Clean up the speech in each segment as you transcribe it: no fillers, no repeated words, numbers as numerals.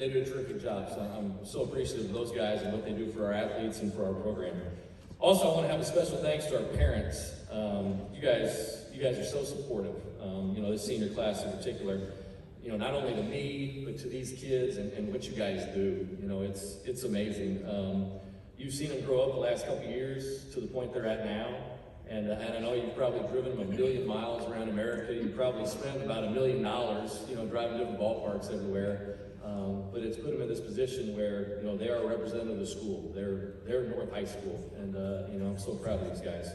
They do a terrific job, so I'm so appreciative of those guys and what they do for our athletes and for our program. Also, I want to have a special thanks to our parents. You guys are so supportive. You know, this senior class in particular, you know, not only to me, but to these kids and what you guys do. You know, it's amazing. You've seen them grow up the last couple of years to the point they're at now. And I know you've probably driven them 1 million miles around America. You probably spent about $1 million, you know, driving different ballparks everywhere. But it's put them in this position where, you know, they are a representative of the school. They're North High School, and you know, I'm so proud of these guys.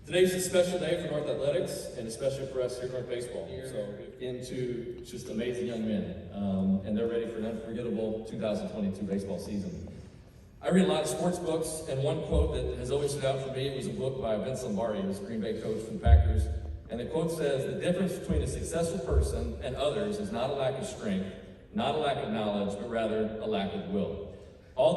Today's a special day for North Athletics, and especially for us here at North Baseball. So into just amazing young men, and they're ready for an unforgettable 2022 baseball season. I read a lot of sports books, and one quote that has always stood out for me was a book by Vince Lombardi, who was Green Bay coach for the Packers. And the quote says, "The difference between a successful person and others is not a lack of strength, not a lack of knowledge, but rather a lack of will." All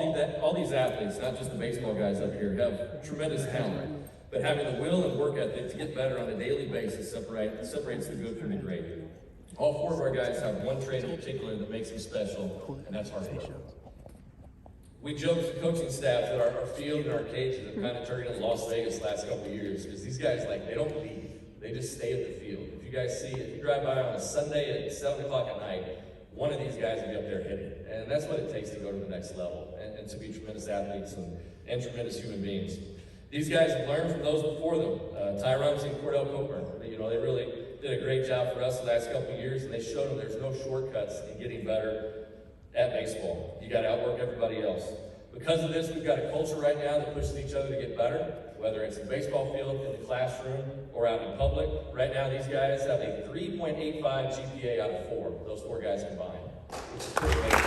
these athletes, not just the baseball guys up here, have tremendous talent, but having the will and work ethic to get better on a daily basis separates the good from the great. All four of our guys have one trait in particular that makes them special, and that's hard work. We joke as a coaching staff that our field and our cages have kind of turned into Las Vegas the last couple of years, because these guys, like, they don't leave. They just stay at the field. If you drive by on a Sunday at 7 o'clock at night, one of these guys will be up there hitting. And that's what it takes to go to the next level and to be tremendous athletes and tremendous human beings. These guys have learned from those before them. Ty Rumsey and Cordell Coburn, you know, they really did a great job for us the last couple of years, and they showed them there's no shortcuts in getting better at baseball. You got to outwork everybody else. Because of this, we've got a culture right now that pushes each other to get better, whether it's in the baseball field, in the classroom, or out in public. Right now, these guys have a 3.85 GPA out of 4, those 4 guys combined, which is pretty amazing.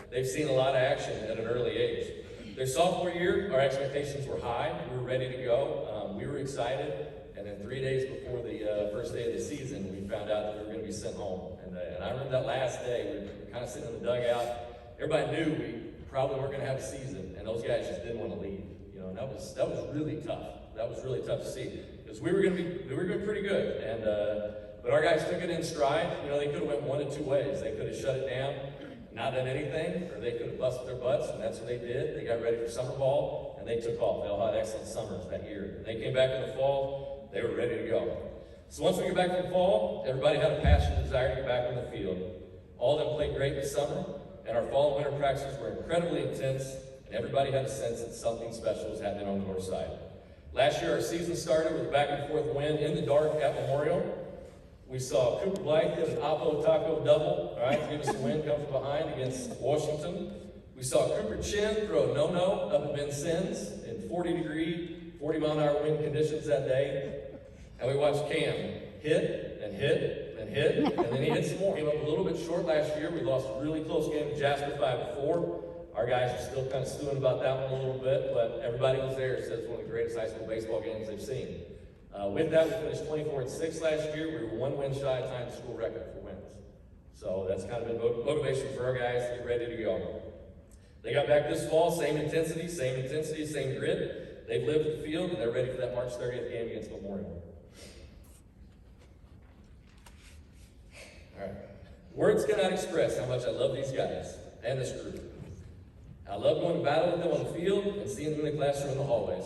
They've seen a lot of action at an early age. Their sophomore year, our expectations were high. We were ready to go. We were excited. And then 3 days before the first day of the season, we found out that we were going to be sent home. And I remember that last day, we were kind of sitting in the dugout. Everybody knew we probably weren't going to have a season, and those guys just didn't want to leave. You know, and that was really tough. That was really tough to see, because we were going to be pretty good. And but our guys took it in stride. You know, they could have went one of 2 ways. They could have shut it down, not done anything, or they could have busted their butts, and that's what they did. They got ready for summer ball, and they took off. They all had excellent summers that year. And they came back in the fall. They were ready to go. So once we get back from the fall, everybody had a passion and desire to get back on the field. All of them played great this summer, and our fall and winter practices were incredibly intense, and everybody had a sense that something special was happening on the north side. Last year, our season started with a back-and-forth win in the dark at Memorial. We saw Cooper Blythe hit an Oppo Taco double, all right, to give us a win, come from behind against Washington. We saw Cooper Chin throw a no-no up at Vincennes in 40-degree, 40-mile-an-hour wind conditions that day. And we watched Cam hit and hit and hit, and then he hit some more. He came up a little bit short last year. We lost a really close game to Jasper 5-4. Our guys are still kind of stewing about that one a little bit, but everybody was there. Said it's one of the greatest high school baseball games they've seen. With that, we finished 24-6 last year. We were 1 win shy of tying the school record for wins. So that's kind of been motivation for our guys to get ready to go. They got back this fall, same intensity, same grit. They've lived the field, and they're ready for that March 30th game against Memorial. All right. Words cannot express how much I love these guys and this group. I love going to battle with them on the field and seeing them in the classroom and the hallways.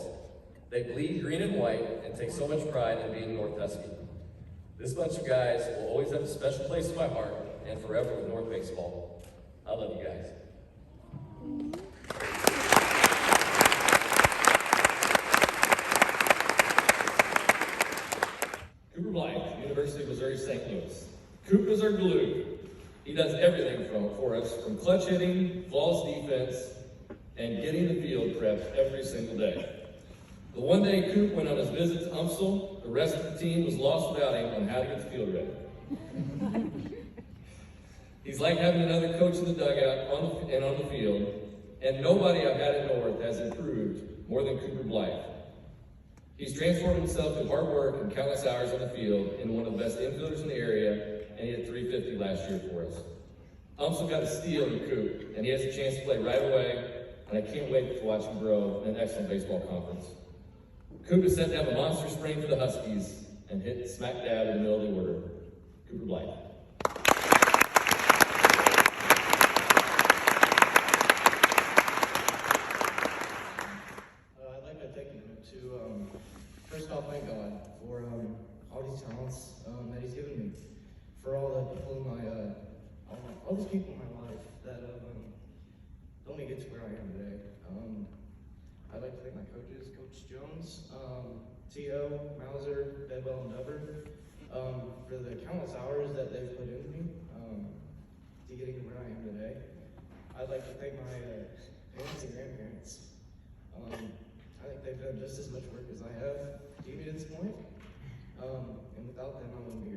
They bleed green and white and take so much pride in being North Husky. This bunch of guys will always have a special place in my heart and forever with North Baseball. I love you guys. Cooper Blythe, University of Missouri St. Louis. Coop is our glue. He does everything for us, from clutch hitting, flawless defense, and getting the field prepped every single day. The one day Coop went on his visit to UMSL, the rest of the team was lost without him on how to get the field ready. He's like having another coach in the dugout and on the field, and nobody I've had at North has improved more than Cooper Blythe. He's transformed himself through hard work and countless hours on the field into one of the best infielders in the area, and he hit .350 last year for us. UMSL got a steal in Coop, and he has a chance to play right away, and I can't wait to watch him grow in an excellent baseball conference. Coop is set to have a monster spring for the Huskies and hit smack dab in the middle of the order. all these people in my life that have helped me get to where I am today. I'd like to thank my coaches, Coach Jones, T.O., Mauser, Bedwell, and Dover, for the countless hours that they've put into me to getting to where I am today. I'd like to thank my parents and grandparents. I think they've done just as much work as I have to get me to this point. And without them, I wouldn't be